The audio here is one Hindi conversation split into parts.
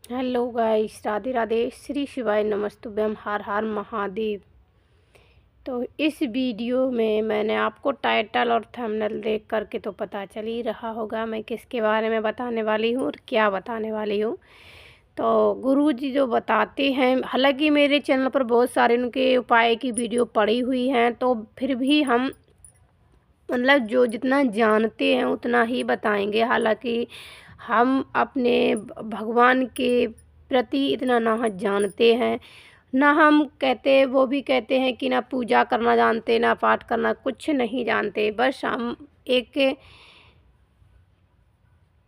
हेलो गाइस, राधे राधे, श्री शिवाय नमस्तुभ्यम, हर हर महादेव। तो इस वीडियो में मैंने आपको टाइटल और थंबनेल देख करके तो पता चल ही रहा होगा मैं किसके बारे में बताने वाली हूँ और क्या बताने वाली हूँ। तो गुरुजी जो बताते हैं, हालांकि मेरे चैनल पर बहुत सारे उनके उपाय की वीडियो पड़ी हुई हैं, तो फिर भी हम मतलब जो जितना जानते हैं उतना ही बताएंगे। हालांकि हम अपने भगवान के प्रति इतना ना जानते हैं, ना हम कहते, वो भी कहते हैं कि ना पूजा करना जानते, ना पाठ करना, कुछ नहीं जानते। बस हम एक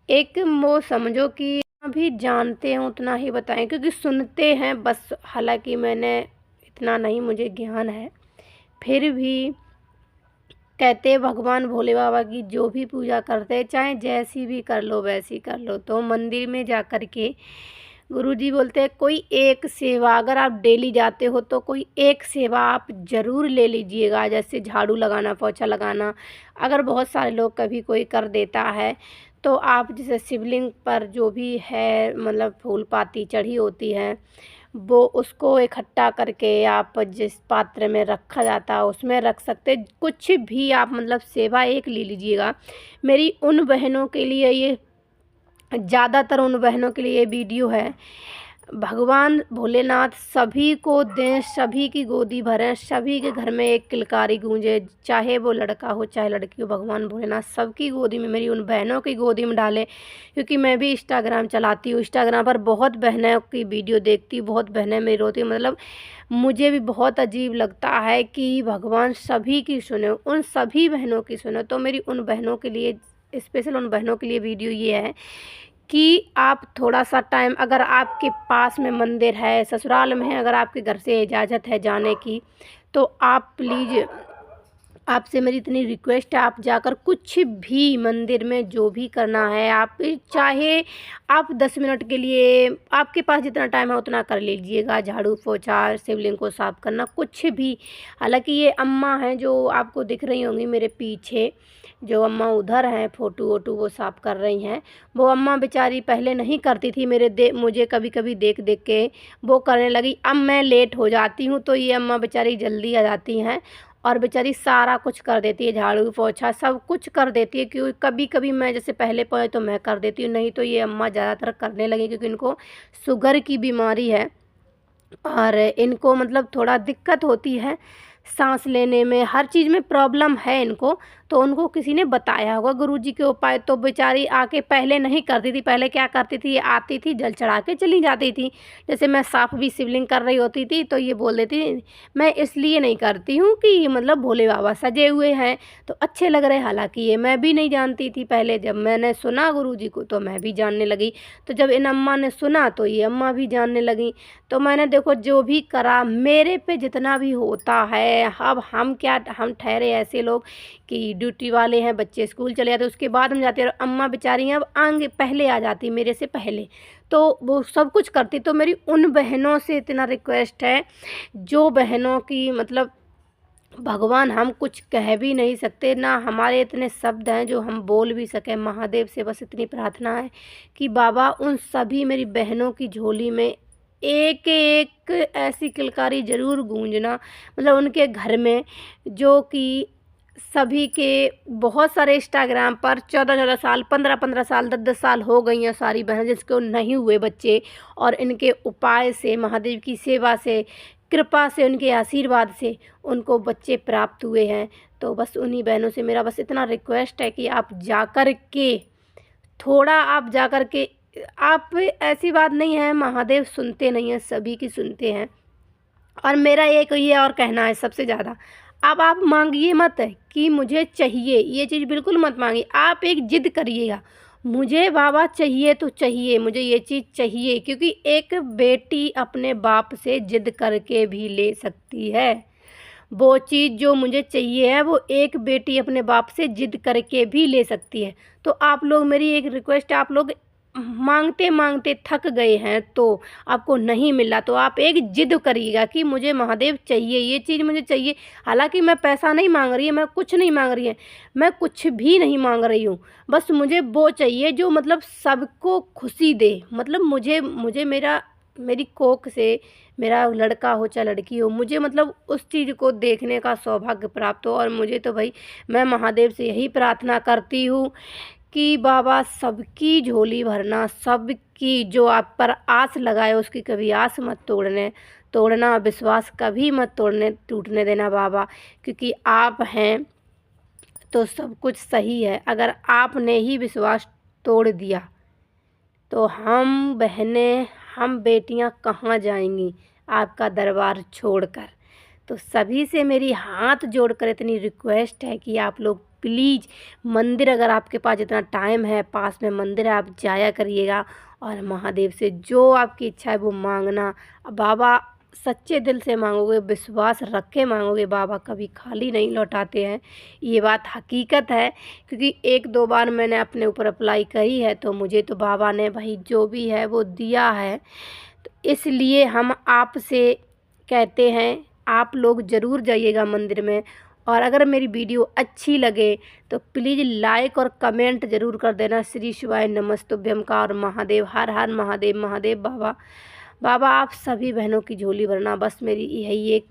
एक वो समझो कि अभी जानते हैं उतना ही बताएं, क्योंकि सुनते हैं बस। हालांकि मैंने इतना नहीं, मुझे ज्ञान है, फिर भी कहते भगवान भोले बाबा की जो भी पूजा करते, चाहे जैसी भी कर लो वैसी कर लो, तो मंदिर में जा कर के गुरुजी बोलते हैं कोई एक सेवा, अगर आप डेली जाते हो तो कोई एक सेवा आप ज़रूर ले लीजिएगा। जैसे झाड़ू लगाना, पोछा लगाना, अगर बहुत सारे लोग कभी कोई कर देता है तो आप जैसे शिवलिंग पर जो भी है मतलब फूल पाती चढ़ी होती है, वो उसको इकट्ठा करके आप जिस पात्र में रखा जाता है उसमें रख सकते। कुछ भी आप मतलब सेवा एक ले लीजिएगा। मेरी उन बहनों के लिए ये, ज़्यादातर उन बहनों के लिए ये वीडियो है। भगवान भोलेनाथ सभी को दें, सभी की गोदी भरें, सभी के घर में एक किलकारी गूंजे, चाहे वो लड़का हो चाहे लड़की हो, भगवान भोलेनाथ सबकी गोदी में, मेरी उन बहनों की गोदी में डालें। क्योंकि मैं भी इंस्टाग्राम चलाती हूँ, इंस्टाग्राम पर बहुत बहनों की वीडियो देखती हूँ, बहुत बहनें मेरी रोती, मतलब मुझे भी बहुत अजीब लगता है कि भगवान सभी की सुने, उन सभी बहनों की सुने। तो मेरी उन बहनों के लिए, स्पेशल उन बहनों के लिए वीडियो ये है कि आप थोड़ा सा टाइम, अगर आपके पास में मंदिर है, ससुराल में है, अगर आपके घर से इजाज़त है जाने की, तो आप प्लीज़, आपसे मेरी इतनी रिक्वेस्ट है, आप जाकर कुछ भी मंदिर में जो भी करना है, आप चाहे आप 10 मिनट के लिए, आपके पास जितना टाइम है उतना कर लीजिएगा। झाड़ू पोछा, शिवलिंग को साफ करना, कुछ भी। हालांकि ये अम्मा हैं जो आपको दिख रही होंगी मेरे पीछे, जो अम्मा उधर हैं, फ़ोटो वोटो वो साफ़ कर रही हैं, वो अम्मा बेचारी पहले नहीं करती थी, मुझे कभी कभी देख देख के वो करने लगी। अब मैं लेट हो जाती हूँ तो ये अम्मा बेचारी जल्दी आ जाती हैं और बेचारी सारा कुछ कर देती है, झाड़ू पोछा सब कुछ कर देती है। क्यों, कभी कभी मैं जैसे पहले पहुँचे तो मैं कर देती हूँ, नहीं तो ये अम्मा ज़्यादातर करने लगी, क्योंकि इनको शुगर की बीमारी है और इनको मतलब थोड़ा दिक्कत होती है सांस लेने में, हर चीज़ में प्रॉब्लम है इनको। तो उनको किसी ने बताया होगा गुरुजी के उपाय, तो बेचारी आके पहले नहीं करती थी। पहले क्या करती थी, ये आती थी, जल चढ़ा के चली जाती थी। जैसे मैं साफ भी शिवलिंग कर रही होती थी तो ये बोल देती थी मैं इसलिए नहीं करती हूँ कि मतलब भोले बाबा सजे हुए हैं तो अच्छे लग रहे। हालांकि ये मैं भी नहीं जानती थी पहले, जब मैंने सुना गुरुजी को तो मैं भी जानने लगी। तो जब इन अम्मा ने सुना तो ये अम्मा भी जानने लगी। तो मैंने देखो जो भी करा, मेरे पे जितना भी होता है। अब हम क्या, हम ठहरे ऐसे लोग कि ड्यूटी वाले हैं, बच्चे स्कूल चले जाते, उसके बाद हम जाते हैं, और अम्मा बेचारी हैं अब आगे पहले आ जाती मेरे से पहले, तो वो सब कुछ करती। तो मेरी उन बहनों से इतना रिक्वेस्ट है, जो बहनों की मतलब भगवान हम कुछ कह भी नहीं सकते, ना हमारे इतने शब्द हैं जो हम बोल भी सकें। महादेव से बस इतनी प्रार्थना है कि बाबा उन सभी मेरी बहनों की झोली में एक एक ऐसी किलकारी ज़रूर गूंजना, मतलब उनके घर में, जो कि सभी के, बहुत सारे इंस्टाग्राम पर 14-14 साल, 15-15 साल, 10-10 साल हो गई हैं सारी बहनें जिसको नहीं हुए बच्चे, और इनके उपाय से, महादेव की सेवा से, कृपा से, उनके आशीर्वाद से उनको बच्चे प्राप्त हुए हैं। तो बस उन्हीं बहनों से मेरा बस इतना रिक्वेस्ट है कि आप जाकर के, थोड़ा आप जाकर के, आप, ऐसी बात नहीं है महादेव सुनते नहीं हैं, सभी की सुनते हैं। और मेरा एक ये और कहना है सबसे ज़्यादा, अब आप मांगिए मत कि मुझे चाहिए, ये चीज़ बिल्कुल मत मांगिए। आप एक जिद करिएगा, मुझे बाबा चाहिए तो चाहिए, मुझे ये चीज़ चाहिए। क्योंकि एक बेटी अपने बाप से जिद करके भी ले सकती है। वो चीज़ जो मुझे चाहिए है वो एक बेटी अपने बाप से जिद करके भी ले सकती है। तो आप लोग, मेरी एक रिक्वेस्ट है, आप लोग मांगते मांगते थक गए हैं तो आपको नहीं मिला तो आप एक ज़िद करिएगा कि मुझे महादेव चाहिए, ये चीज़ मुझे चाहिए। हालांकि मैं पैसा नहीं मांग रही है, मैं कुछ नहीं मांग रही है, मैं कुछ भी नहीं मांग रही हूँ, बस मुझे वो चाहिए जो मतलब सबको खुशी दे। मतलब मुझे मुझे मेरा मेरी कोख से मेरा लड़का हो चाहे लड़की हो, मुझे मतलब उस चीज़ को देखने का सौभाग्य प्राप्त हो। और मुझे तो भाई मैं महादेव से यही प्रार्थना करती हूँ कि बाबा सबकी झोली भरना, सबकी जो आप पर आस लगाए उसकी कभी आस मत तोड़ना, विश्वास कभी मत टूटने देना बाबा, क्योंकि आप हैं तो सब कुछ सही है। अगर आपने ही विश्वास तोड़ दिया तो हम बहनें, हम बेटियां कहाँ जाएंगी आपका दरबार छोड़कर। तो सभी से मेरी हाथ जोड़कर इतनी रिक्वेस्ट है कि आप लोग प्लीज़ मंदिर, अगर आपके पास इतना टाइम है, पास में मंदिर है, आप जाया करिएगा और महादेव से जो आपकी इच्छा है वो मांगना। बाबा सच्चे दिल से मांगोगे, विश्वास रख के मांगोगे, बाबा कभी खाली नहीं लौटाते हैं। ये बात हकीकत है, क्योंकि एक दो बार मैंने अपने ऊपर अप्लाई करी है तो मुझे तो बाबा ने भाई जो भी है वो दिया है। तो इसलिए हम आपसे कहते हैं आप लोग ज़रूर जाइएगा मंदिर में। और अगर मेरी वीडियो अच्छी लगे तो प्लीज़ लाइक और कमेंट ज़रूर कर देना। श्री शिवाय नमस्तुभ्यम का और महादेव, हर हर महादेव। महादेव बाबा, बाबा आप सभी बहनों की झोली भरना, बस मेरी यही एक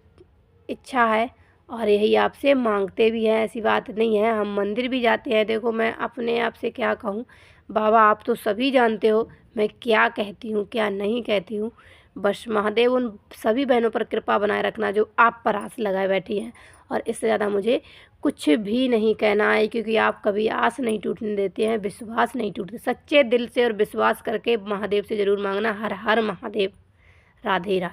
इच्छा है और यही आपसे मांगते भी हैं। ऐसी बात नहीं है, हम मंदिर भी जाते हैं। देखो मैं अपने आप से क्या कहूँ बाबा, आप तो सभी जानते हो मैं क्या कहती हूँ क्या नहीं कहती हूँ। बस महादेव उन सभी बहनों पर कृपा बनाए रखना जो आप पर आस लगाए बैठी हैं। और इससे ज़्यादा मुझे कुछ भी नहीं कहना है, क्योंकि आप कभी आस नहीं टूटने देते हैं, विश्वास नहीं टूटते। सच्चे दिल से और विश्वास करके महादेव से ज़रूर मांगना। हर हर महादेव। राधे राधे।